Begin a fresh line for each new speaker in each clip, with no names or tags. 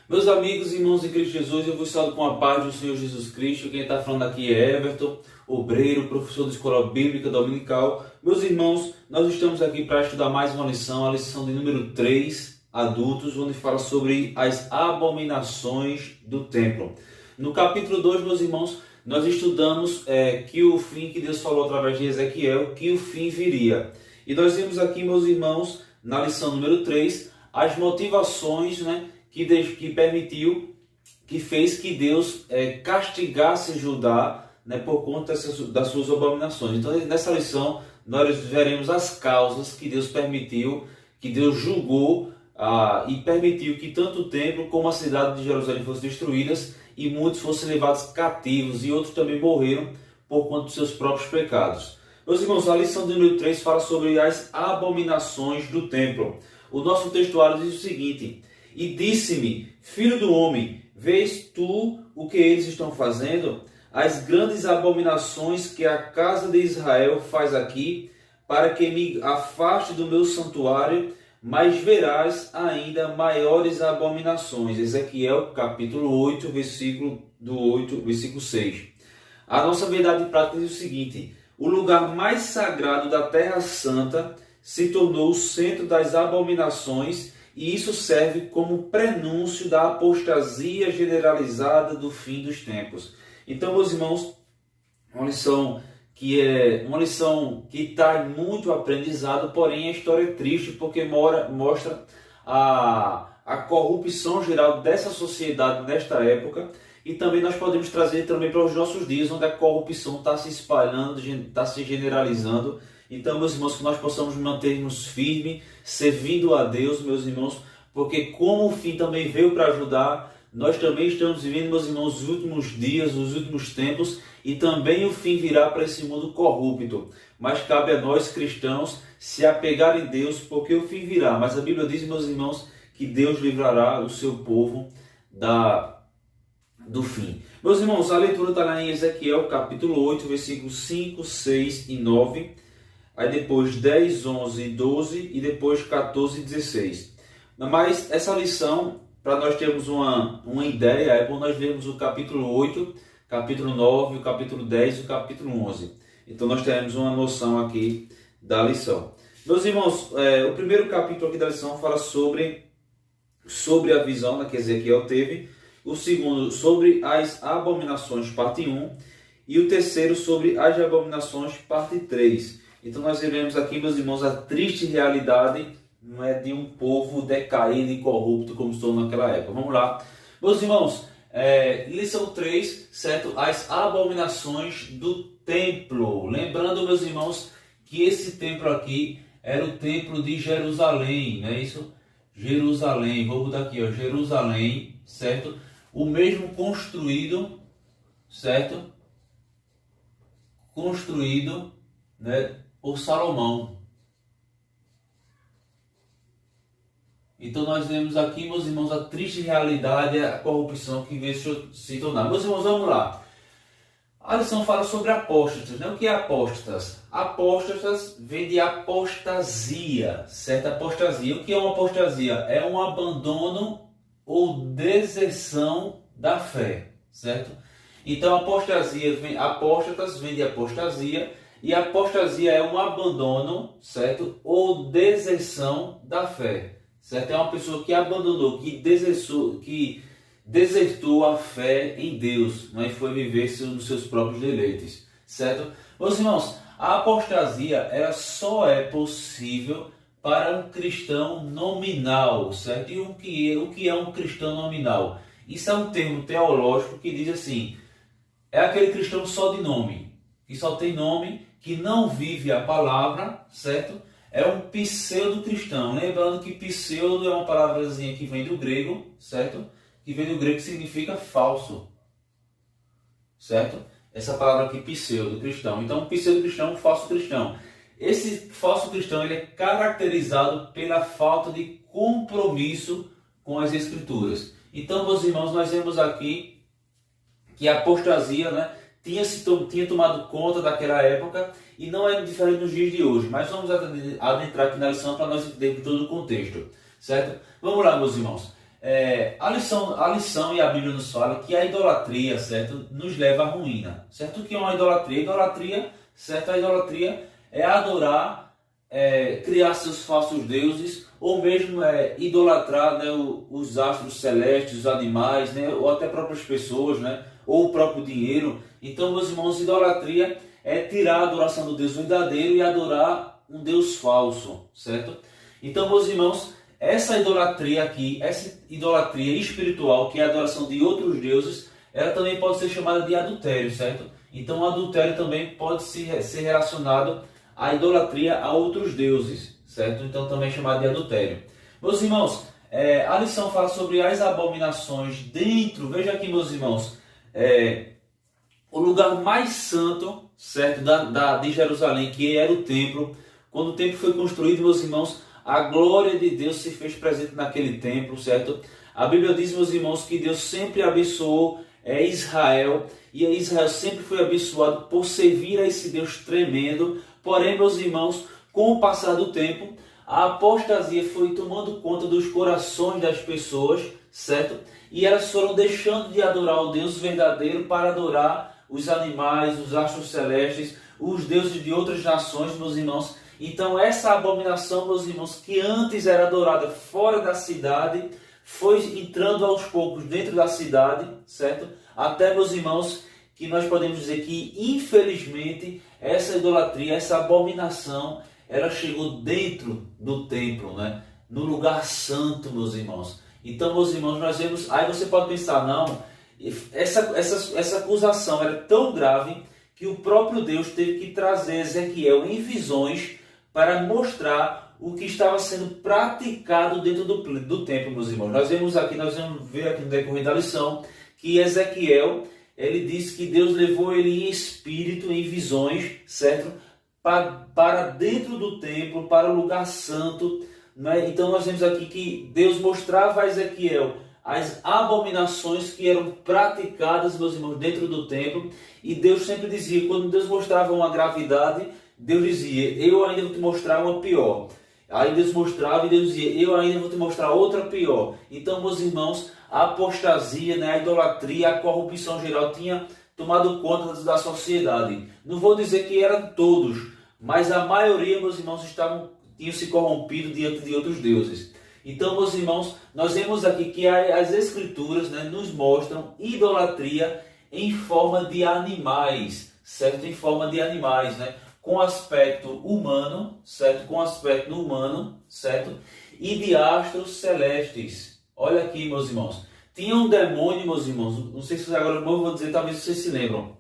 Meus amigos e irmãos em Cristo Jesus, eu vos saúdo com a paz do Senhor Jesus Cristo. Quem está falando aqui é Everton, obreiro, professor de escola bíblica dominical. Meus irmãos, nós estamos aqui para estudar mais uma lição, a lição de número 3, adultos, onde fala sobre as abominações do templo. No capítulo 2, meus irmãos, nós estudamos que o fim que Deus falou através de Ezequiel, que o fim viria. E nós vimos aqui, meus irmãos, na lição número 3, as motivações, que fez que Deus castigasse Judá, por conta das suas abominações. Então, nessa lição, nós veremos as causas que Deus permitiu, que Deus julgou e permitiu que tanto o templo como a cidade de Jerusalém fossem destruídas e muitos fossem levados cativos e outros também morreram por conta dos seus próprios pecados. Meus irmãos, a lição de número 3 fala sobre as abominações do templo. O nosso textuário diz o seguinte: e disse-me, filho do homem, vês tu o que eles estão fazendo? As grandes abominações que a casa de Israel faz aqui, para que me afaste do meu santuário, mas verás ainda maiores abominações. Ezequiel capítulo 8, versículo 6. A nossa verdade prática diz o seguinte: o lugar mais sagrado da Terra Santa se tornou o centro das abominações, e isso serve como prenúncio da apostasia generalizada do fim dos tempos. Então, meus irmãos, uma lição que traz muito aprendizado, porém a história é triste porque mostra a corrupção geral dessa sociedade nesta época, e também nós podemos trazer também para os nossos dias, onde a corrupção está se espalhando, está se generalizando. Então, meus irmãos, que nós possamos manter-nos firmes, servindo a Deus, meus irmãos, porque como o fim também veio para ajudar, nós também estamos vivendo, meus irmãos, os últimos dias, os últimos tempos, e também o fim virá para esse mundo corrupto. Mas cabe a nós, cristãos, se apegar em Deus, porque o fim virá. Mas a Bíblia diz, meus irmãos, que Deus livrará o seu povo do fim. Meus irmãos, a leitura está lá em Ezequiel, capítulo 8, versículos 5, 6 e 9. Aí depois 10, 11, 12 e depois 14 e 16. Mas essa lição, para nós termos uma ideia, é bom nós vermos o capítulo 8, capítulo 9, o capítulo 10 e o capítulo 11. Então nós teremos uma noção aqui da lição. Meus irmãos, o primeiro capítulo aqui da lição fala sobre a visão que Ezequiel teve. O segundo sobre as abominações, parte 1. E o terceiro sobre as abominações, parte 3. Então nós veremos aqui, meus irmãos, a triste realidade de um povo decaído e corrupto como estou naquela época. Vamos lá. Meus irmãos, lição 3, certo? As abominações do templo. Lembrando, meus irmãos, que esse templo aqui era o templo de Jerusalém, não é isso? Jerusalém, vou botar aqui, ó, Jerusalém, certo? O mesmo construído, certo? Construído, por Salomão. Então nós vemos aqui, meus irmãos, a triste realidade, a corrupção que veio se tornar. Meus irmãos, vamos lá. A lição fala sobre apóstatas. O que é apóstatas? Apóstatas vem de apostasia, certo? Apostasia. O que é uma apostasia? É um abandono ou deserção da fé, certo? Então apóstatas vem de apostasia, e a apostasia é um abandono, certo? Ou deserção da fé, certo? É uma pessoa que abandonou, que desertou a fé em Deus, e foi viver nos seus próprios deleites, certo? Meus irmãos, a apostasia ela só é possível para um cristão nominal, certo? E o que é um cristão nominal? Isso é um termo teológico que diz assim: é aquele cristão só de nome, que só tem nome, que não vive a palavra, certo? É um pseudo-cristão. Lembrando que pseudo é uma palavrazinha que vem do grego, certo? Que vem do grego que significa falso, certo? Essa palavra aqui, pseudo-cristão. Então, pseudo-cristão, um falso cristão. Esse falso cristão ele é caracterizado pela falta de compromisso com as Escrituras. Então, meus irmãos, nós vemos aqui que a apostasia, tinha tomado conta daquela época e não é diferente nos dias de hoje. Mas vamos adentrar aqui na lição para nós entendermos todo o contexto, certo? Vamos lá, meus irmãos. A lição e a Bíblia nos fala que a idolatria, certo, nos leva à ruína. Certo? O que é uma idolatria? Idolatria, certo? A idolatria é adorar, criar seus falsos deuses, ou mesmo idolatrar, né, os astros celestes, os animais, né, ou até próprias pessoas, né, ou o próprio dinheiro. Então, meus irmãos, idolatria é tirar a adoração do Deus verdadeiro e adorar um Deus falso, certo? Então, meus irmãos, essa idolatria aqui, essa idolatria espiritual, que é a adoração de outros deuses, ela também pode ser chamada de adultério, certo? Então, o adultério também pode ser relacionado à idolatria a outros deuses, certo? Então, também é chamado de adultério. Meus irmãos, a lição fala sobre as abominações dentro, veja aqui, meus irmãos, o lugar mais santo, certo, de Jerusalém, que era o templo. Quando o templo foi construído, meus irmãos, a glória de Deus se fez presente naquele templo, certo? A Bíblia diz, meus irmãos, que Deus sempre abençoou Israel, e Israel sempre foi abençoado por servir a esse Deus tremendo. Porém, meus irmãos, com o passar do tempo, a apostasia foi tomando conta dos corações das pessoas, certo? E elas foram deixando de adorar o Deus verdadeiro para adorar os animais, os astros celestes, os deuses de outras nações, meus irmãos. Então essa abominação, meus irmãos, que antes era adorada fora da cidade, foi entrando aos poucos dentro da cidade, certo? Até, meus irmãos, que nós podemos dizer que, infelizmente, essa idolatria, essa abominação, ela chegou dentro do templo, né? No lugar santo, meus irmãos. Então, meus irmãos, nós vemos... Aí você pode pensar, não, essa acusação era tão grave que o próprio Deus teve que trazer Ezequiel em visões para mostrar o que estava sendo praticado dentro do templo, meus irmãos. Nós vamos ver aqui no decorrer da lição, que Ezequiel, ele disse que Deus levou ele em espírito, em visões, certo? Para dentro do templo, para o lugar santo, né? Então nós vemos aqui que Deus mostrava a Ezequiel as abominações que eram praticadas, meus irmãos, dentro do templo. E Deus sempre dizia, quando Deus mostrava uma gravidade, Deus dizia, eu ainda vou te mostrar uma pior. Aí Deus mostrava e Deus dizia, eu ainda vou te mostrar outra pior. Então, meus irmãos, a apostasia, né, a idolatria, a corrupção geral tinha tomado conta da sociedade. Não vou dizer que eram todos, mas a maioria, meus irmãos, tinham se corrompido diante de outros deuses. Então, meus irmãos, nós vemos aqui que as Escrituras, né, nos mostram idolatria em forma de animais, certo? Em forma de animais, né? Com aspecto humano, certo? Com aspecto humano, certo? E de astros celestes. Olha aqui, meus irmãos. Tinha um demônio, meus irmãos, não sei se agora eu vou dizer, talvez vocês se lembram.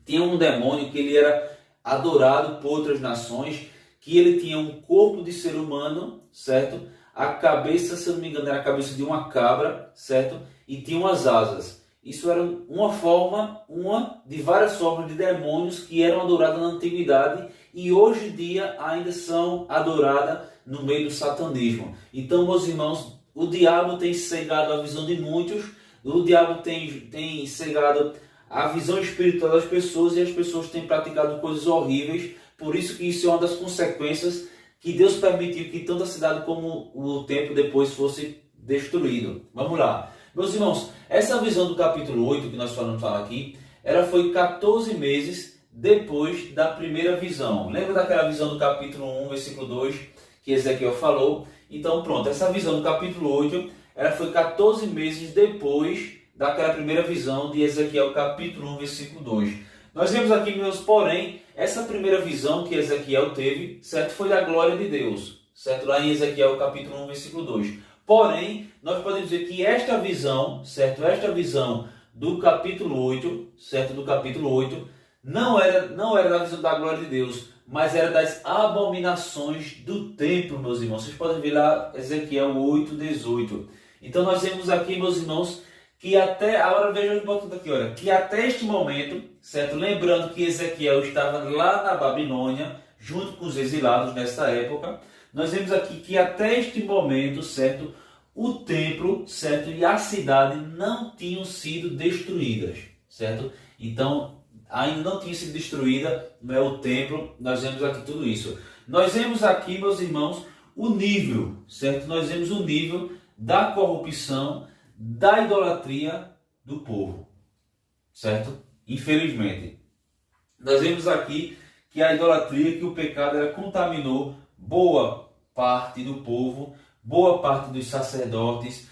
Tinha um demônio que ele era adorado por outras nações, que ele tinha um corpo de ser humano, certo? A cabeça, se eu não me engano, era a cabeça de uma cabra, certo? E tinha umas asas. Isso era uma de várias formas de demônios que eram adoradas na antiguidade e hoje em dia ainda são adoradas no meio do satanismo. Então, meus irmãos, o diabo tem cegado a visão de muitos, o diabo tem cegado a visão espiritual das pessoas e as pessoas têm praticado coisas horríveis. Por isso que isso é uma das consequências que Deus permitiu que tanto a cidade como o templo depois fosse destruído. Vamos lá. Meus irmãos, essa visão do capítulo 8 que nós falamos aqui, ela foi 14 meses depois da primeira visão. Lembra daquela visão do capítulo 1, versículo 2, que Ezequiel falou? Então pronto, essa visão do capítulo 8, ela foi 14 meses depois daquela primeira visão de Ezequiel, capítulo 1, versículo 2. Nós vemos aqui, meus, porém, essa primeira visão que Ezequiel teve, certo, foi da glória de Deus, certo? Lá em Ezequiel, capítulo 1, versículo 2. Porém, nós podemos dizer que esta visão, certo? Esta visão do capítulo 8, certo? Do capítulo 8, não era da visão da glória de Deus, mas era das abominações do templo, meus irmãos. Vocês podem ver lá Ezequiel 8, 18. Então nós vemos aqui, meus irmãos, que até, agora veja o importante aqui, olha, que até este momento, certo? Lembrando que Ezequiel estava lá na Babilônia, junto com os exilados nessa época, nós vemos aqui que até este momento, certo? O templo, certo? E a cidade não tinham sido destruídas, certo? Então, ainda não tinha sido destruída, não é, o templo, nós vemos aqui tudo isso. Nós vemos aqui, meus irmãos, o nível, certo? Nós vemos o nível da corrupção, da idolatria do povo, certo? Infelizmente, nós vemos aqui que a idolatria, que o pecado, ela contaminou boa parte do povo, boa parte dos sacerdotes.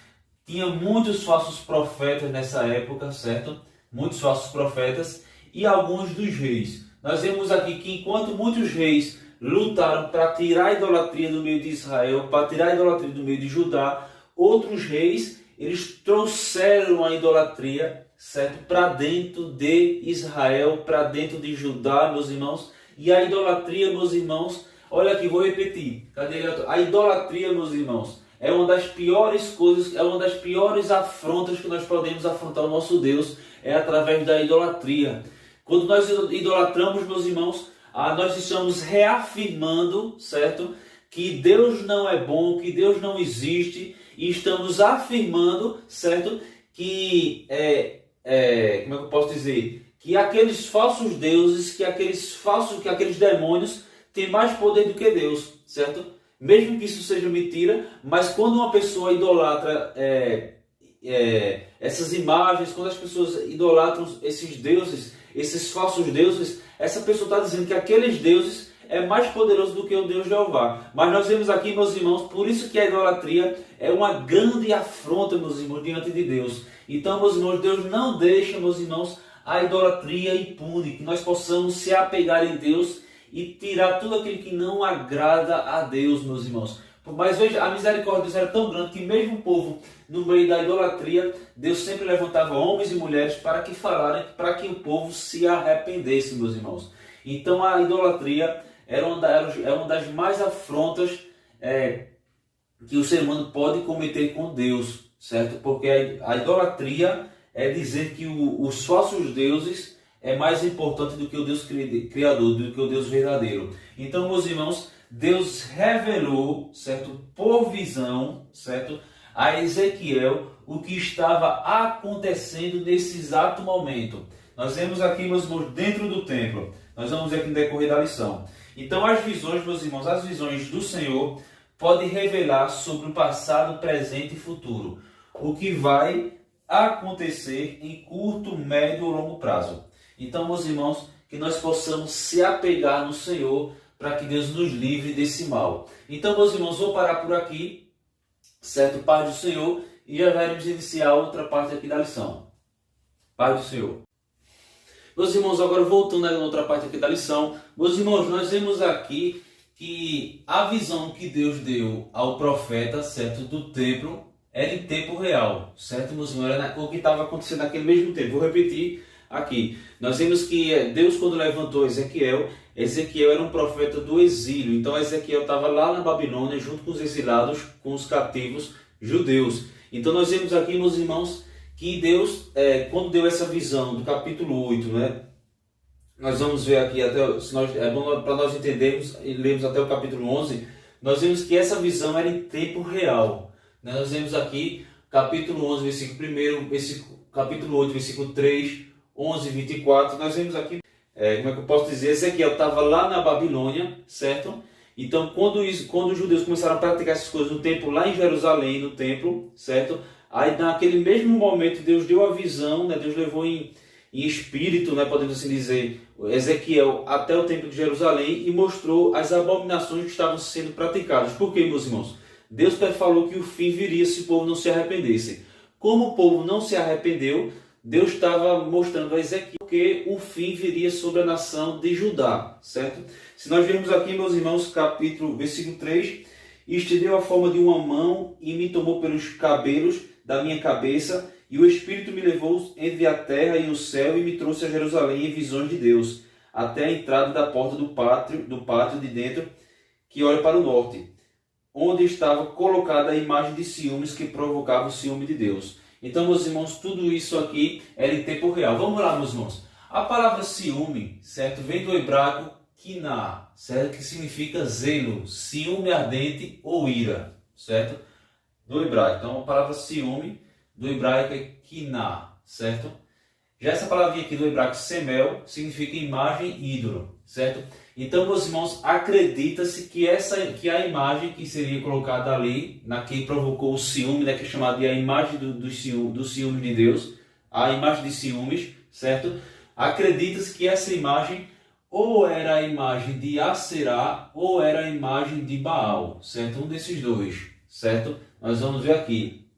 Tinha muitos falsos profetas nessa época, certo? Muitos falsos profetas e alguns dos reis. Nós vemos aqui que enquanto muitos reis lutaram para tirar a idolatria do meio de Israel, para tirar a idolatria do meio de Judá, outros reis, eles trouxeram a idolatria, certo, para dentro de Israel, para dentro de Judá, meus irmãos. E a idolatria, meus irmãos, olha aqui, vou repetir. Cadê ele? A idolatria, meus irmãos, é uma das piores coisas, é uma das piores afrontas que nós podemos afrontar o nosso Deus, é através da idolatria. Quando nós idolatramos, meus irmãos, nós estamos reafirmando, certo, que Deus não é bom, que Deus não existe, e estamos afirmando, certo, que como é que eu posso dizer? Que aqueles falsos deuses, que aqueles demônios têm mais poder do que Deus, certo? Mesmo que isso seja mentira, mas quando uma pessoa idolatra essas imagens, quando as pessoas idolatram esses deuses, esses falsos deuses, essa pessoa está dizendo que aqueles deuses é mais poderoso do que o Deus Jeová. Mas nós vemos aqui, meus irmãos, por isso que a idolatria é uma grande afronta, meus irmãos, diante de Deus. Então, meus irmãos, Deus não deixa, meus irmãos, a idolatria impune, que nós possamos se apegar em Deus e tirar tudo aquilo que não agrada a Deus, meus irmãos. Mas veja, a misericórdia de Deus era tão grande que mesmo o povo, no meio da idolatria, Deus sempre levantava homens e mulheres para que falarem, para que o povo se arrependesse, meus irmãos. Então a idolatria é uma das mais afrontas que o ser humano pode cometer com Deus, certo? Porque a idolatria é dizer que os falsos deuses é mais importante do que o Deus criador, do que o Deus verdadeiro. Então, meus irmãos, Deus revelou, certo, por visão, certo, a Ezequiel o que estava acontecendo nesse exato momento. Nós vemos aqui, meus irmãos, dentro do templo. Nós vamos ver aqui no decorrer da lição. Então, as visões, meus irmãos, as visões do Senhor podem revelar sobre o passado, presente e futuro, o que vai acontecer em curto, médio ou longo prazo. Então, meus irmãos, que nós possamos se apegar no Senhor para que Deus nos livre desse mal. Então, meus irmãos, vou parar por aqui, certo? Paz do Senhor, e já iremos iniciar outra parte aqui da lição. Paz do Senhor. Meus irmãos, agora voltando à outra parte aqui da lição, meus irmãos, nós vemos aqui que a visão que Deus deu ao profeta, certo, do templo, era em tempo real, certo, meus irmãos? Era o que estava acontecendo naquele mesmo tempo. Vou repetir aqui. Nós vemos que Deus, quando levantou Ezequiel era um profeta do exílio. Então Ezequiel estava lá na Babilônia, junto com os exilados, com os cativos judeus. Então nós vemos aqui, meus irmãos, que Deus, quando deu essa visão do capítulo 8, né? Nós vamos ver aqui, é bom para nós entendermos e lermos até o capítulo 11, nós vemos que essa visão era em tempo real. Né? Nós vemos aqui, capítulo 11, versículo 1, capítulo 8, versículo 3, 11, 24, nós vemos aqui, como é que eu posso dizer, Ezequiel estava lá na Babilônia, certo? Então, quando os judeus começaram a praticar essas coisas no templo, lá em Jerusalém, no templo, certo? Aí, naquele mesmo momento, Deus deu a visão, né? Deus levou em espírito, né? Podemos assim dizer, Ezequiel até o templo de Jerusalém e mostrou as abominações que estavam sendo praticadas. Por quê, meus irmãos? Deus falou que o fim viria se o povo não se arrependesse. Como o povo não se arrependeu, Deus estava mostrando a Ezequiel que o fim viria sobre a nação de Judá, certo? Se nós vermos aqui, meus irmãos, versículo 3, e estendeu a forma de uma mão e me tomou pelos cabelos da minha cabeça, e o Espírito me levou entre a terra e o céu e me trouxe a Jerusalém em visões de Deus, até a entrada da porta do pátio de dentro, que olha para o norte, onde estava colocada a imagem de ciúmes que provocava o ciúme de Deus. Então, meus irmãos, tudo isso aqui era em tempo real. Vamos lá, meus irmãos. A palavra ciúme, certo, vem do hebraico kiná, certo, que significa zelo, ciúme ardente ou ira, certo? Do hebraico. Então, a palavra ciúme do hebraico é kiná, certo? Já essa palavrinha aqui do hebraico semel significa imagem, ídolo, certo? Então, meus irmãos, acredita-se que a imagem que seria colocada ali, na que provocou o ciúme, né, que é chamada de a imagem do ciúme de Deus, a imagem de ciúmes, certo? Acredita-se que essa imagem ou era a imagem de Aserá ou era a imagem de Baal, certo? Um desses dois, certo? Nós vamos ver aqui.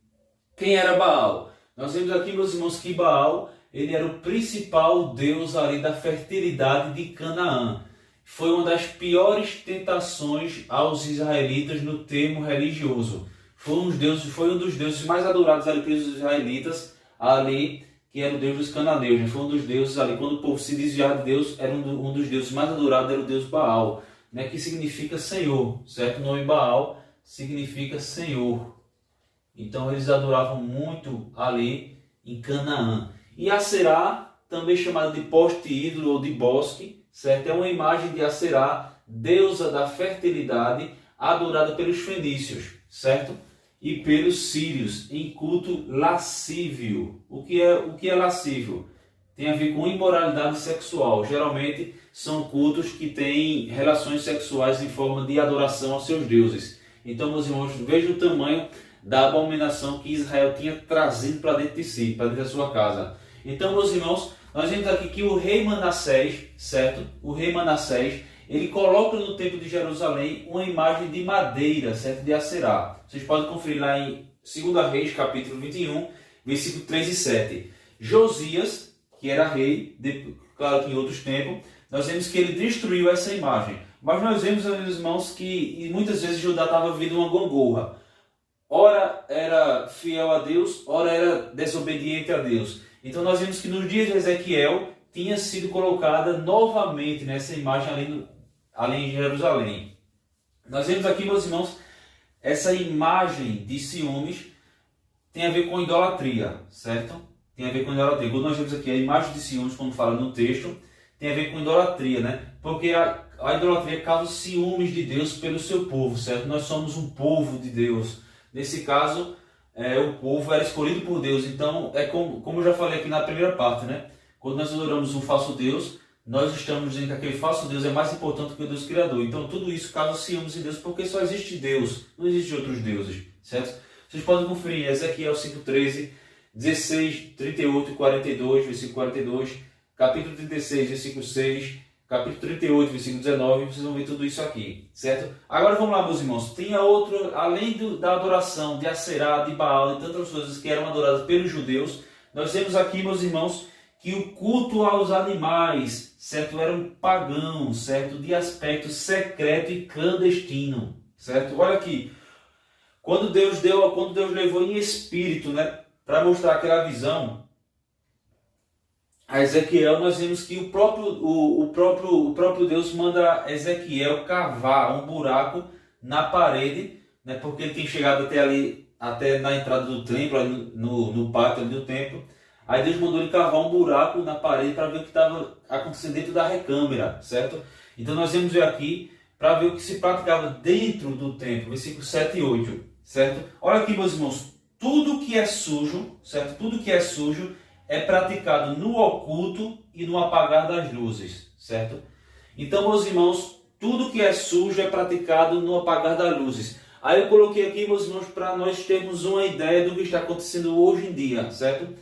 Quem era Baal? Nós vemos aqui, meus irmãos, que Baal, ele era o principal deus ali da fertilidade de Canaã. Foi uma das piores tentações aos israelitas no termo religioso. Foi um dos deuses mais adorados ali pelos israelitas, ali, que era o deus dos cananeus. Né? Foi um dos deuses ali, quando o povo se desviava de Deus, era um dos deuses mais adorados, era o deus Baal, né? Que significa Senhor, certo? O nome Baal significa Senhor. Então eles adoravam muito ali em Canaã. E Aserá, também chamada de poste ídolo ou de bosque, certo? É uma imagem de Aserá, deusa da fertilidade, adorada pelos fenícios, certo? E pelos sírios, em culto lascívio. O que é lascívio? Tem a ver com imoralidade sexual. Geralmente são cultos que têm relações sexuais em forma de adoração aos seus deuses. Então, meus irmãos, vejam o tamanho da abominação que Israel tinha trazido para dentro de si, para dentro da sua casa. Então, meus irmãos, nós vemos aqui que o rei Manassés, certo? O rei Manassés, ele coloca no templo de Jerusalém uma imagem de madeira, certo? De Aserá. Vocês podem conferir lá em 2 Reis, capítulo 21, versículo 3 e 7. Josias, que era rei, claro que em outros tempos, nós vemos que ele destruiu essa imagem. Mas nós vemos, meus irmãos, que muitas vezes Judá estava vivendo uma gangorra. Ora era fiel a Deus, ora era desobediente a Deus. Então nós vemos que nos dias de Ezequiel tinha sido colocada novamente nessa imagem ali em Jerusalém. Nós vemos aqui, meus irmãos, essa imagem de ciúmes tem a ver com idolatria, certo? Tem a ver com idolatria. Quando nós vemos aqui a imagem de ciúmes, quando fala no texto, tem a ver com idolatria, né? Porque a idolatria causa ciúmes de Deus pelo seu povo, certo? Nós somos um povo de Deus. Nesse caso, o povo era escolhido por Deus. Então, é como eu já falei aqui na primeira parte, né? Quando nós adoramos um falso Deus, nós estamos dizendo que aquele falso Deus é mais importante que o Deus Criador. Então, tudo isso causa ciúmes em Deus, porque só existe Deus, não existe outros deuses, certo? Vocês podem conferir em Ezequiel 5:13, 16, 38 e 42, versículo 42, capítulo 36, versículo 6, capítulo 38, versículo 19, vocês vão ver tudo isso aqui, certo? Agora vamos lá, meus irmãos. Tinha outro, além da adoração de Aserá, de Baal e tantas coisas que eram adoradas pelos judeus, nós temos aqui, meus irmãos, que o culto aos animais, certo? Era um pagão, certo? De aspecto secreto e clandestino, certo? Olha aqui, quando Deus levou em espírito, né, para mostrar aquela visão a Ezequiel, nós vemos que o próprio Deus manda Ezequiel cavar um buraco na parede, né, porque ele tem chegado até ali, até na entrada do templo, ali no pátio ali do templo. Aí Deus mandou ele cavar um buraco na parede para ver o que estava acontecendo dentro da recâmara, certo? Então nós vamos ver aqui para ver o que se praticava dentro do templo, versículos 7 e 8, certo? Olha aqui, meus irmãos, tudo que é sujo, certo? Tudo que é sujo é praticado no oculto e no apagar das luzes, certo? Então, meus irmãos, tudo que é sujo é praticado no apagar das luzes. Aí eu coloquei aqui, meus irmãos, para nós termos uma ideia do que está acontecendo hoje em dia, certo?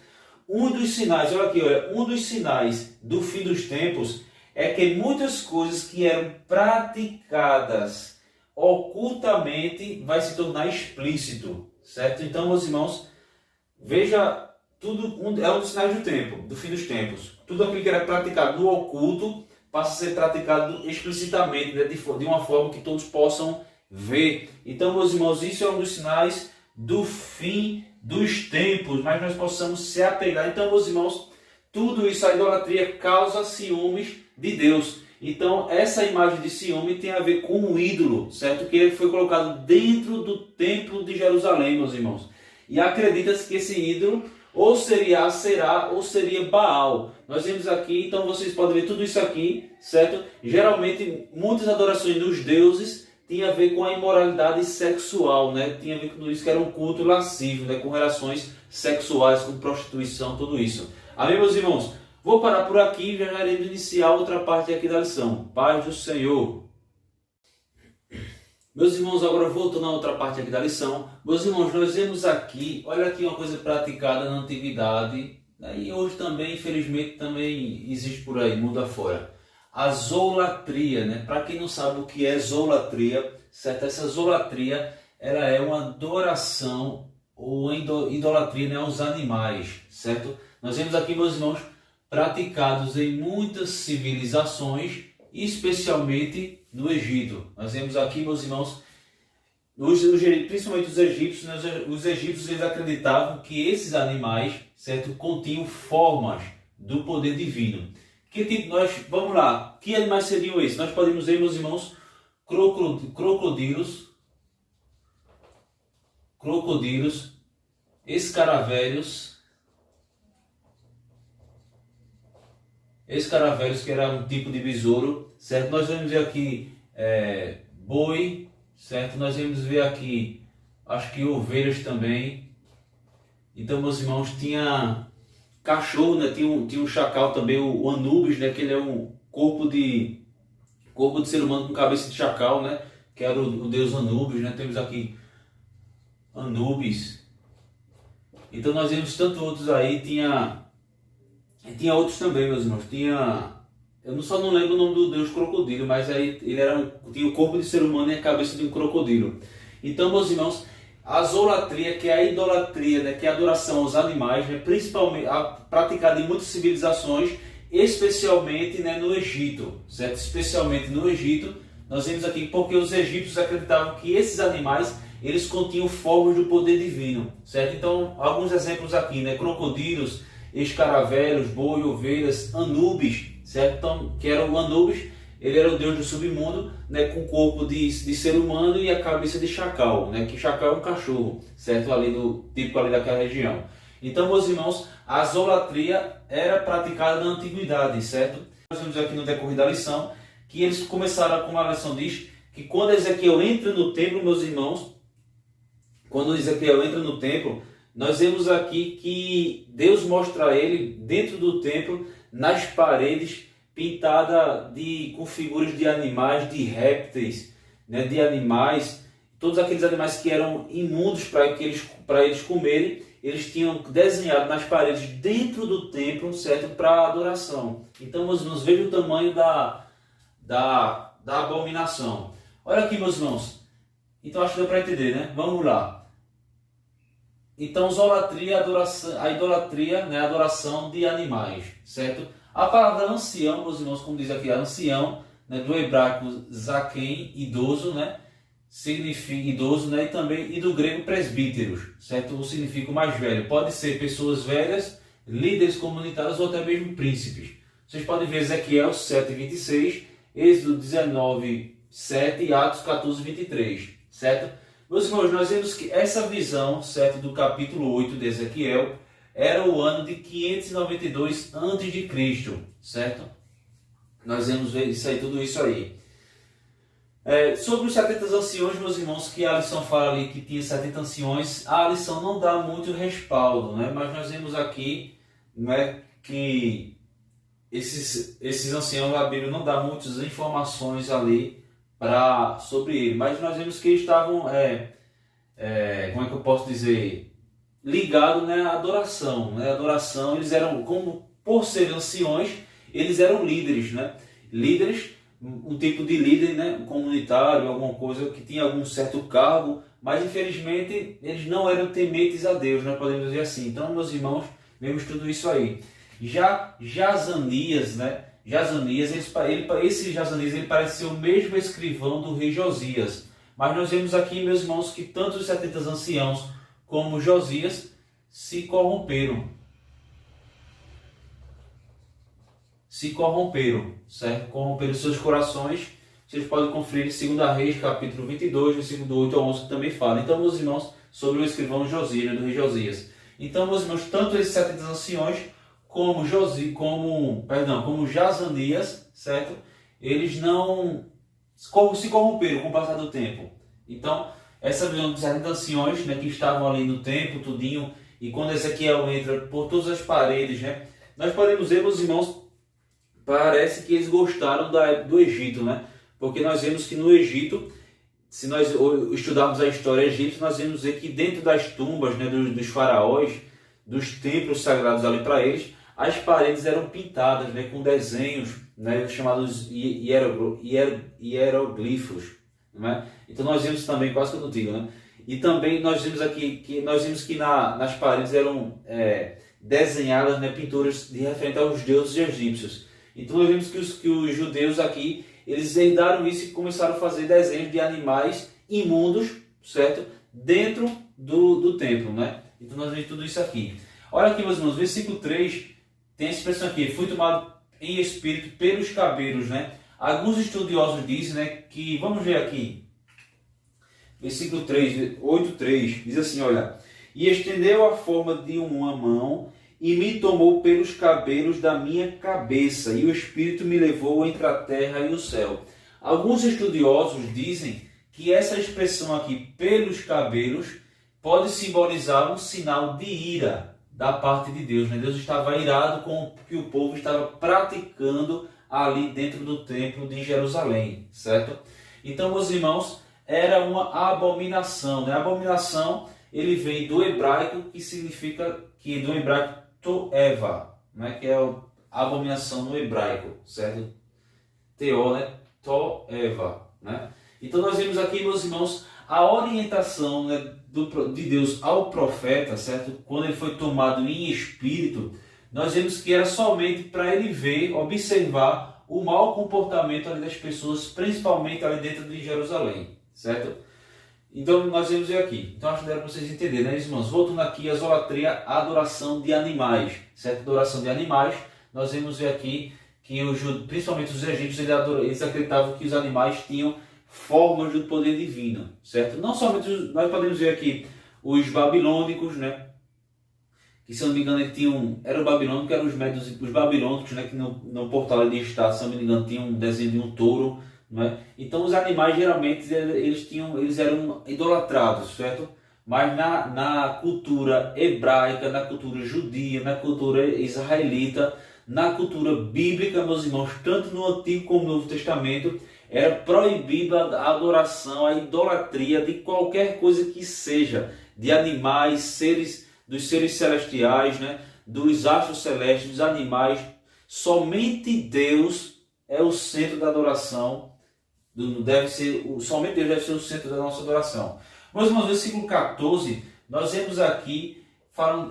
Um dos sinais, olha aqui, um dos sinais do fim dos tempos é que muitas coisas que eram praticadas ocultamente vai se tornar explícito, certo? Então, meus irmãos, veja, é um dos sinais do tempo, do fim dos tempos. Tudo aquilo que era praticado no oculto passa a ser praticado explicitamente, né? de uma forma que todos possam ver. Então, meus irmãos, isso é um dos sinais do fim dos tempos, mas nós possamos se apegar. Então, meus irmãos, tudo isso, a idolatria causa ciúmes de Deus. Então, essa imagem de ciúme tem a ver com um ídolo, certo? Que foi colocado dentro do templo de Jerusalém, meus irmãos. E acredita-se que esse ídolo ou seria Aserá ou seria Baal. Nós vemos aqui, então vocês podem ver tudo isso aqui, certo? Geralmente, muitas adorações dos deuses tinha a ver com a imoralidade sexual, né? Tinha a ver com tudo isso, que era um culto lascivo, né? Com relações sexuais, com prostituição, tudo isso. Amém, meus irmãos? Vou parar por aqui e já iremos iniciar outra parte aqui da lição. Paz do Senhor. Meus irmãos, agora voltando à outra parte aqui da lição. Meus irmãos, nós vemos aqui, olha aqui uma coisa praticada na antiguidade, e hoje também, infelizmente, também existe por aí, mundo afora. A zolatria, né? Para quem não sabe o que é zolatria, certo? Essa zolatria, ela é uma adoração ou idolatria, né, aos animais, certo? Nós vemos aqui, meus irmãos, praticados em muitas civilizações, especialmente no Egito. Nós vemos aqui, meus irmãos, principalmente os egípcios, né? Os egípcios eles acreditavam que esses animais, certo, continham formas do poder divino. Que tipo, vamos lá, que animais seriam esses? Nós podemos ver, meus irmãos, crocodilos, escaravelhos, que era um tipo de besouro, certo? Nós vamos ver aqui boi, certo? Nós vamos ver aqui, acho que ovelhas também. Então, meus irmãos, tinha cachorro, né? Tinha um chacal também, o Anubis, né? Que ele é um corpo de ser humano com cabeça de chacal, né? Que era o deus Anubis, né? Temos aqui Anubis. Então nós vemos tantos outros aí, tinha outros também, meus irmãos. Eu só não lembro o nome do deus crocodilo, mas aí ele tinha o corpo de ser humano e a cabeça de um crocodilo. Então, meus irmãos, a zolatria, que é a idolatria, né, que é a adoração aos animais, né, principalmente praticada em muitas civilizações, especialmente, né, no Egito, certo? Especialmente no Egito, nós vemos aqui porque os egípcios acreditavam que esses animais eles continham formas do poder divino, certo? Então, alguns exemplos aqui, né? Crocodilos, escaravelhos, boi, ovelhas, Anubis, certo? Então, que era o Anubis, ele era o deus do submundo, né? Com corpo de ser humano e a cabeça de chacal, né? Que chacal é um cachorro, certo? Típico ali daquela região. Então, meus irmãos, a zolatria era praticada na antiguidade, certo? Nós vemos aqui no decorrer da lição que eles começaram, como a lição diz, que quando Ezequiel entra no templo, meus irmãos, quando Ezequiel entra no templo, nós vemos aqui que Deus mostra a ele, dentro do templo, nas paredes, pintada com figuras de animais, de répteis, né, de animais, todos aqueles animais que eram imundos para eles comerem, eles tinham desenhado nas paredes dentro do templo, certo, para adoração. Então, meus irmãos, vejam o tamanho da abominação. Olha aqui, meus irmãos. Então, acho que deu para entender, né? Vamos lá. Então, a idolatria, né, a adoração de animais, certo? A palavra ancião, meus irmãos, como diz aqui, ancião, né, do hebraico zaken, idoso, né, significa idoso, né, e do grego presbíteros, certo? O significa mais velho. Pode ser pessoas velhas, líderes comunitários ou até mesmo príncipes. Vocês podem ver Ezequiel 7:26, Êxodo 19:7 e Atos 14:23, certo? Meus irmãos, nós vemos que essa visão, certo, do capítulo 8 de Ezequiel, era o ano de 592 a.C., certo? Nós vemos ver tudo isso aí. Sobre os 70 anciões, meus irmãos, que a lição fala ali que tinha 70 anciões, a lição não dá muito respaldo, né? Mas nós vemos aqui, né, que esses anciãos, a Bíblia não dá muitas informações ali sobre ele, mas nós vemos que eles estavam, como é que eu posso dizer, ligados, né, à adoração, né? Adoração, eles eram, como por serem anciões, eles eram líderes, né? Líderes, um tipo de líder, né, comunitário, alguma coisa que tinha algum certo cargo, mas infelizmente eles não eram tementes a Deus, nós podemos dizer assim. Então, meus irmãos, vemos tudo isso aí. Já Jazanias, né? Esse Jazanias ele parece ser o mesmo escrivão do rei Josias. Mas nós vemos aqui, meus irmãos, que tanto os 70 anciãos como Josias se corromperam. Certo? Corromperam seus corações. Vocês podem conferir em 2 Reis, capítulo 22, versículo 8 a 11, que também fala. Então, meus irmãos, sobre o escrivão Josias, né, do rei Josias. Então, meus irmãos, tanto esses 70 anciões como Jazanias, certo? Eles não se corromperam com o passar do tempo. Então, essa visão dos 70 anciões, né, que estavam ali no templo, tudinho, e quando Ezequiel entra por todas as paredes, né, nós podemos ver, meus irmãos, parece que eles gostaram do Egito, né? Porque nós vemos que no Egito, se nós estudarmos a história egípcia, nós vemos ver que dentro das tumbas, né, dos faraós, dos templos sagrados ali para eles, as paredes eram pintadas, né, com desenhos, né, chamados hieroglifos. Né? Então nós vemos também, quase que eu não digo, né? E também nós vemos aqui que nas paredes eram desenhadas, né, pinturas de referente aos deuses egípcios. Então nós vemos que os judeus aqui, eles herdaram isso e começaram a fazer desenhos de animais imundos, certo? Dentro do templo, né? Então nós vemos tudo isso aqui. Olha aqui, meus irmãos, versículo 3, tem a expressão aqui: fui tomado em espírito pelos cabelos, né? Alguns estudiosos dizem, né, que, vamos ver aqui, versículo 3, 8:3, diz assim, olha: e estendeu a forma de uma mão e me tomou pelos cabelos da minha cabeça, e o Espírito me levou entre a terra e o céu. Alguns estudiosos dizem que essa expressão aqui, pelos cabelos, pode simbolizar um sinal de ira da parte de Deus. Né? Deus estava irado com o que o povo estava praticando ali dentro do templo de Jerusalém, certo? Então, meus irmãos, era uma abominação. Né? A abominação, ele vem do hebraico, que significa, do hebraico toeva, né? Que é a abominação no hebraico, certo? Teo, né? Toeva, né? Então nós vemos aqui, meus irmãos, a orientação, né, de Deus ao profeta, certo? Quando ele foi tomado em espírito, nós vemos que era somente para ele ver, observar o mau comportamento ali das pessoas, principalmente ali dentro de Jerusalém, certo? Então nós vemos aqui. Então acho que dá para vocês entenderem, né, irmãos? Voltando aqui, a idolatria, a adoração de animais, certo? Adoração de animais, nós vemos aqui que principalmente os egípcios, eles acreditavam que os animais tinham formas do poder divino, certo? Não somente, nós podemos ver aqui os babilônicos, né? Que, se eu não me engano, eram babilônicos, eram os babilônicos, né? Que no portal de Estado, se eu não me engano, tinham um desenho de um touro. Né? Então os animais geralmente eles eram idolatrados, certo? Mas na cultura hebraica, na cultura judia, na cultura israelita, na cultura bíblica, meus irmãos, tanto no Antigo como no Novo Testamento, era proibida a adoração, a idolatria de qualquer coisa que seja, de animais, dos seres celestiais, né? Dos astros celestes, dos animais. Somente Deus é o centro da adoração. Somente Deus deve ser o centro da nossa adoração. Mas no versículo 14, nós vemos aqui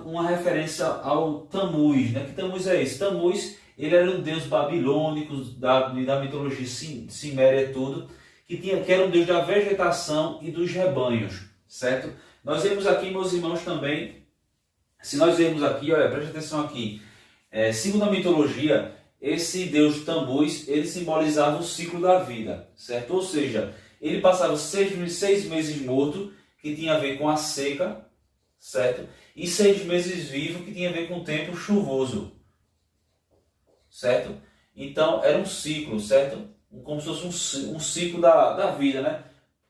uma referência ao Tammuz. Né? Que Tammuz é esse? Tammuz, ele era um deus babilônico da mitologia ciméria e tudo, que era um deus da vegetação e dos rebanhos, certo? Nós vemos aqui, meus irmãos, também, se nós vemos aqui, olha, preste atenção aqui, segundo a mitologia, esse deus Tammuz, ele simbolizava o ciclo da vida, certo? Ou seja, ele passava 6 meses morto, que tinha a ver com a seca, certo? E 6 meses vivo, que tinha a ver com o tempo chuvoso, certo? Então, era um ciclo, certo? Como se fosse um ciclo da vida, né?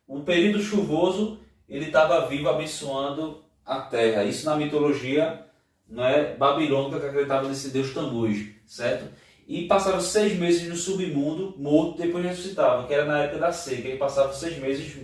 Um período chuvoso, ele estava vivo abençoando a terra. Isso na mitologia, não é, babilônica, que acreditava nesse deus Tammuz, certo? E passava 6 meses no submundo, morto, depois ressuscitava, que era na época da seca. Ele passava 6 meses.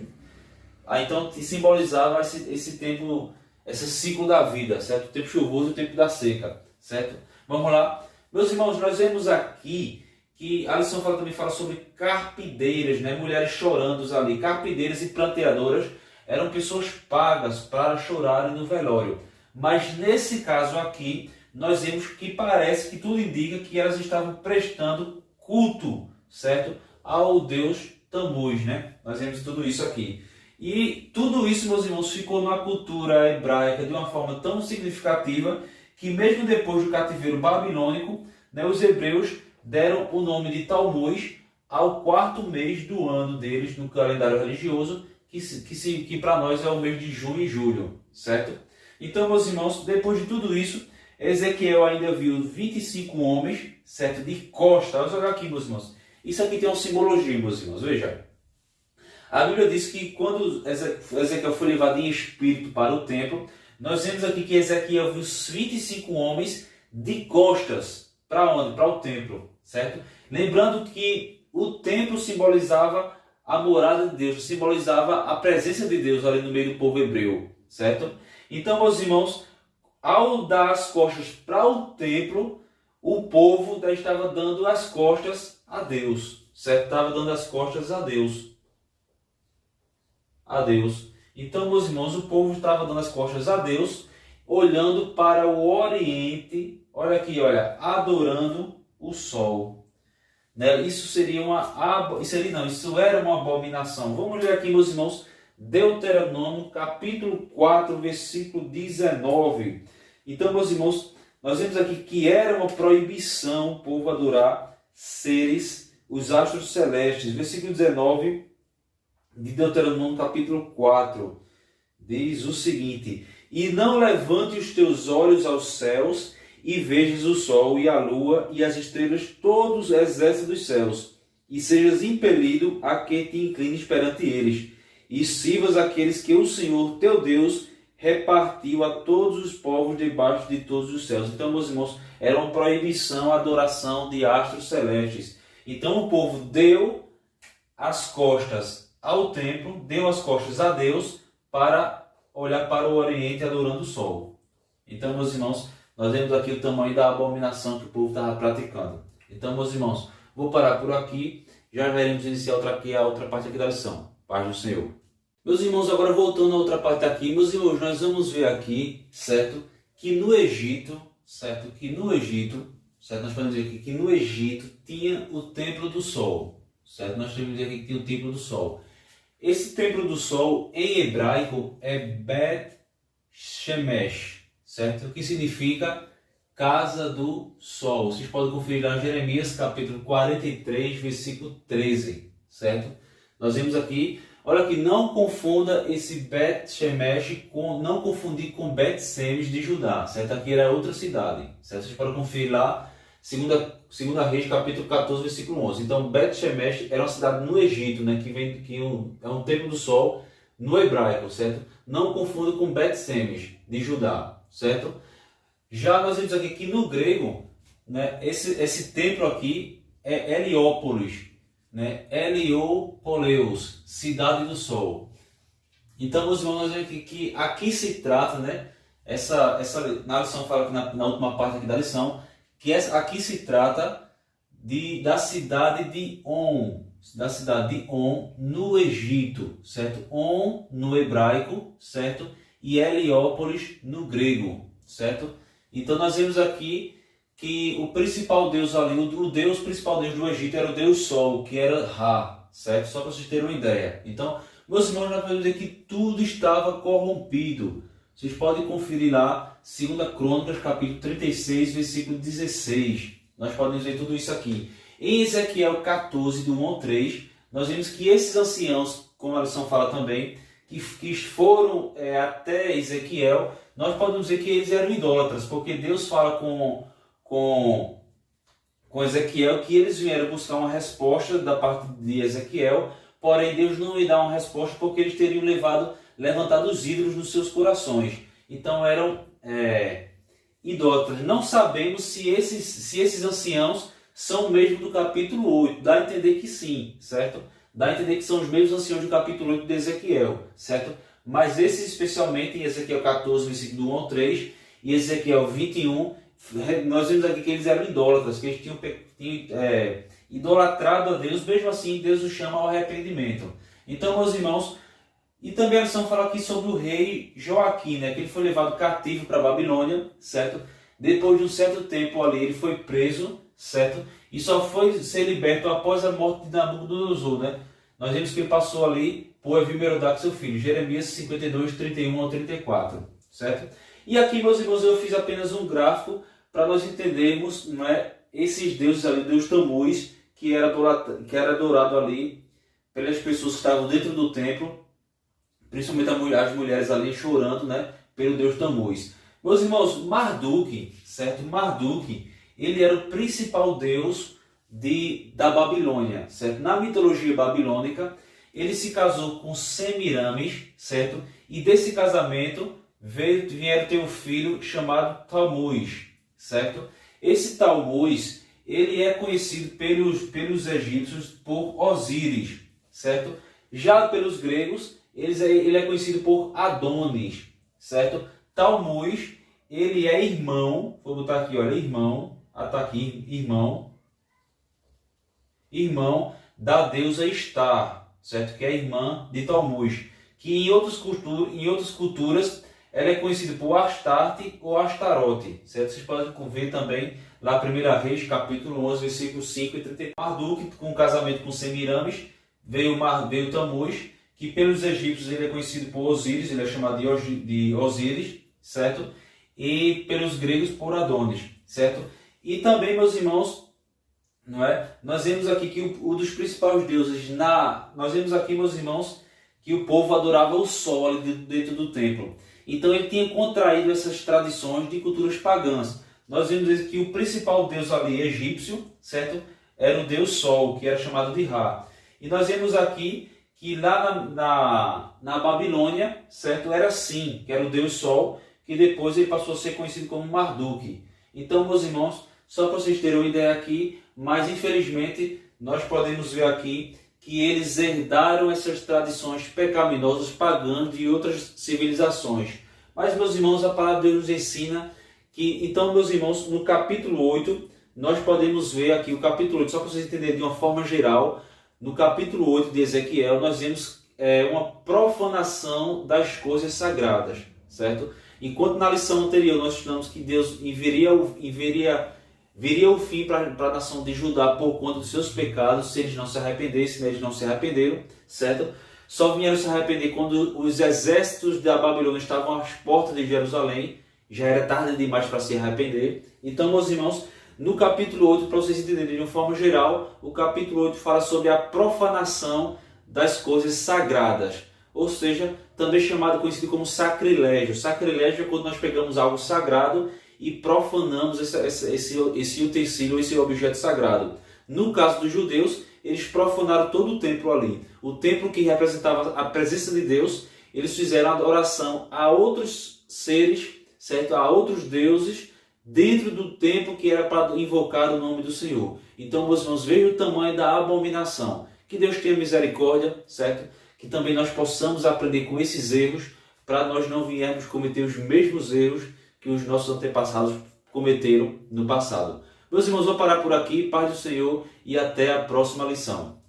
Então simbolizava esse tempo, esse ciclo da vida, certo? O tempo chuvoso e o tempo da seca, certo? Vamos lá. Meus irmãos, nós vemos aqui que a lição também fala sobre carpideiras, né? Mulheres chorando ali. Carpideiras e planteadoras eram pessoas pagas para chorarem no velório. Mas nesse caso aqui, nós vemos que parece que tudo indica que elas estavam prestando culto, certo? Ao deus Tammuz, né? Nós vemos tudo isso aqui. E tudo isso, meus irmãos, ficou na cultura hebraica de uma forma tão significativa que mesmo depois do cativeiro babilônico, né, os hebreus deram o nome de Tammuz ao 4º mês do ano deles no calendário religioso, que para nós é o mês de junho e julho, certo? Então, meus irmãos, depois de tudo isso, Ezequiel ainda viu 25 homens, certo, de costas. Olha aqui, meus irmãos. Isso aqui tem uma simbologia, meus irmãos. Veja. A Bíblia diz que quando Ezequiel foi levado em espírito para o templo, nós vemos aqui que Ezequiel viu 25 homens de costas. Para onde? Para o templo, certo? Lembrando que o templo simbolizava a morada de Deus, simbolizava a presença de Deus ali no meio do povo hebreu, certo? Então, meus irmãos, ao dar as costas para o templo, o povo estava dando as costas a Deus, certo? Estava dando as costas a Deus. A Deus. Então, meus irmãos, o povo estava dando as costas a Deus, olhando para o Oriente, olha aqui, olha, adorando o sol. Né? Isso era uma abominação. Vamos ler aqui, meus irmãos, Deuteronômio, capítulo 4, versículo 19. Então, meus irmãos, nós vemos aqui que era uma proibição o povo adorar seres, os astros celestes. Versículo 19 de Deuteronômio, capítulo 4, diz o seguinte: E não levante os teus olhos aos céus, e vejas o sol e a lua e as estrelas, todos os exércitos dos céus, e sejas impelido a que te inclines perante eles, e sirvas aqueles que o Senhor teu Deus repartiu a todos os povos debaixo de todos os céus. Então, meus irmãos, era uma proibição a adoração de astros celestes. Então o povo deu as costas ao templo, deu as costas a Deus para olhar para o Oriente adorando o sol. Então, meus irmãos, nós vemos aqui o tamanho da abominação que o povo estava praticando. Então, meus irmãos, vou parar por aqui. Já veremos iniciar a outra parte aqui da lição. Paz do Senhor. Meus irmãos, agora voltando à outra parte aqui. Meus irmãos, nós vamos ver aqui, certo? Que no Egito, certo? Nós podemos ver aqui que no Egito tinha o Templo do Sol. Certo? Nós temos aqui que tinha o Templo do Sol. Esse Templo do Sol, em hebraico, é Bet Shemesh. Certo? O que significa Casa do Sol. Vocês podem conferir lá em Jeremias capítulo 43, versículo 13. Certo? Nós vemos aqui, olha aqui, não confunda esse Bet Shemesh não confundir com Bet Semes de Judá. Certo? Aqui era outra cidade. Certo? Vocês podem conferir lá, segunda Reis capítulo 14, versículo 11. Então, Bet Shemesh era uma cidade no Egito, né? É um templo do sol no hebraico. Certo? Não confunda com Bet Semes de Judá. Certo? Já nós vemos aqui que no grego, né, esse templo aqui é Heliópolis, né, Heliopoleus, cidade do sol. Então, meus irmãos, nós vemos que aqui se trata, né, na lição fala aqui na última parte aqui da lição, que aqui se trata da cidade de On, no Egito, certo? On no hebraico, certo? E Heliópolis no grego, certo? Então nós vemos aqui que o principal deus ali, o principal deus do Egito era o deus Sol, que era Ra, certo? Só para vocês terem uma ideia. Então, meus irmãos, nós podemos dizer que tudo estava corrompido. Vocês podem conferir lá, 2 Crônicas, capítulo 36, versículo 16. Nós podemos ver tudo isso aqui. Em Ezequiel 14, do 1 ao 3, nós vemos que esses anciãos, como a lição fala também, que foram até Ezequiel, nós podemos dizer que eles eram idólatras, porque Deus fala com Ezequiel que eles vieram buscar uma resposta da parte de Ezequiel, porém Deus não lhe dá uma resposta porque eles teriam levantado os ídolos nos seus corações. Então eram idólatras. Não sabemos se esses anciãos são o mesmo do capítulo 8. Dá a entender que sim, certo? Dá a entender que são os mesmos anciãos do capítulo 8 de Ezequiel, certo? Mas esses especialmente em Ezequiel 14, versículo 1 ao 3 e Ezequiel 21, nós vemos aqui que eles eram idólatras, que eles tinham idolatrado a Deus, mesmo assim Deus os chama ao arrependimento. Então, meus irmãos, e também a lição fala aqui sobre o rei Joaquim, né, que ele foi levado cativo para a Babilônia, certo? Depois de um certo tempo ali, ele foi preso, certo? E só foi ser liberto após a morte de Nabucodonosor, né? Nós vemos que ele passou ali por Evil-Merodach, seu filho. Jeremias 52, 31 ao 34, certo? E aqui, meus irmãos, eu fiz apenas um gráfico para nós entendermos, não é, esses deuses ali, Deus Tammuz, que era adorado ali pelas pessoas que estavam dentro do templo, principalmente as mulheres ali chorando, né, pelo Deus Tammuz. Meus irmãos, Marduk, certo? Marduk, ele era o principal deus da Babilônia, certo? Na mitologia babilônica, ele se casou com Semiramis, certo? E desse casamento vieram ter um filho chamado Tammuz, certo? Esse Tammuz, ele é conhecido pelos egípcios por Osíris, certo? Já pelos gregos, ele é conhecido por Adonis, certo? Tammuz, ele é irmão, vou botar aqui, olha, irmão, tá aqui, irmão da deusa Estar, certo? Que é a irmã de Tammuz, que em outras culturas ela é conhecida por Astarte ou Astarote, certo? Vocês podem ver também lá 1 Reis, capítulo 11, versículos 5 e 34. Marduk, com o casamento com Semiramis, veio Tammuz, que pelos egípcios ele é conhecido por Osíris, ele é chamado de Osíris, certo? E pelos gregos por Adonis, certo? E também, meus irmãos, não é? Nós vemos aqui que um dos principais deuses, nós vemos aqui, meus irmãos, que o povo adorava o sol ali dentro do templo. Então ele tinha contraído essas tradições de culturas pagãs. Nós vemos que o principal deus ali egípcio, certo? Era o deus Sol, que era chamado de Ra. E nós vemos aqui que lá na Babilônia, certo? Era Sim, que era o deus Sol, que depois ele passou a ser conhecido como Marduk. Então, meus irmãos, só para vocês terem uma ideia aqui, mas infelizmente nós podemos ver aqui que eles herdaram essas tradições pecaminosas pagãs de outras civilizações. Mas, meus irmãos, a palavra de Deus nos ensina que, então, meus irmãos, no capítulo 8, nós podemos ver aqui o capítulo 8, só para vocês entenderem de uma forma geral, no capítulo 8 de Ezequiel, nós vemos uma profanação das coisas sagradas, certo? Enquanto na lição anterior nós estudamos que Deus viria o fim para a nação de Judá por conta dos seus pecados, se eles não se arrependessem, eles não se arrependeram, certo? Só vieram se arrepender quando os exércitos da Babilônia estavam às portas de Jerusalém, já era tarde demais para se arrepender. Então, meus irmãos, no capítulo 8, para vocês entenderem de uma forma geral, o capítulo 8 fala sobre a profanação das coisas sagradas, ou seja, também conhecido como sacrilégio. Sacrilégio é quando nós pegamos algo sagrado e profanamos esse utensílio, esse objeto sagrado. No caso dos judeus, eles profanaram todo o templo ali. O templo que representava a presença de Deus, eles fizeram adoração a outros seres, certo? A outros deuses, dentro do templo que era para invocar o nome do Senhor. Então, meus irmãos, vejam o tamanho da abominação. Que Deus tenha misericórdia, certo? Que também nós possamos aprender com esses erros, para nós não viermos cometer os mesmos erros que os nossos antepassados cometeram no passado. Meus irmãos, vou parar por aqui. Paz do Senhor e até a próxima lição.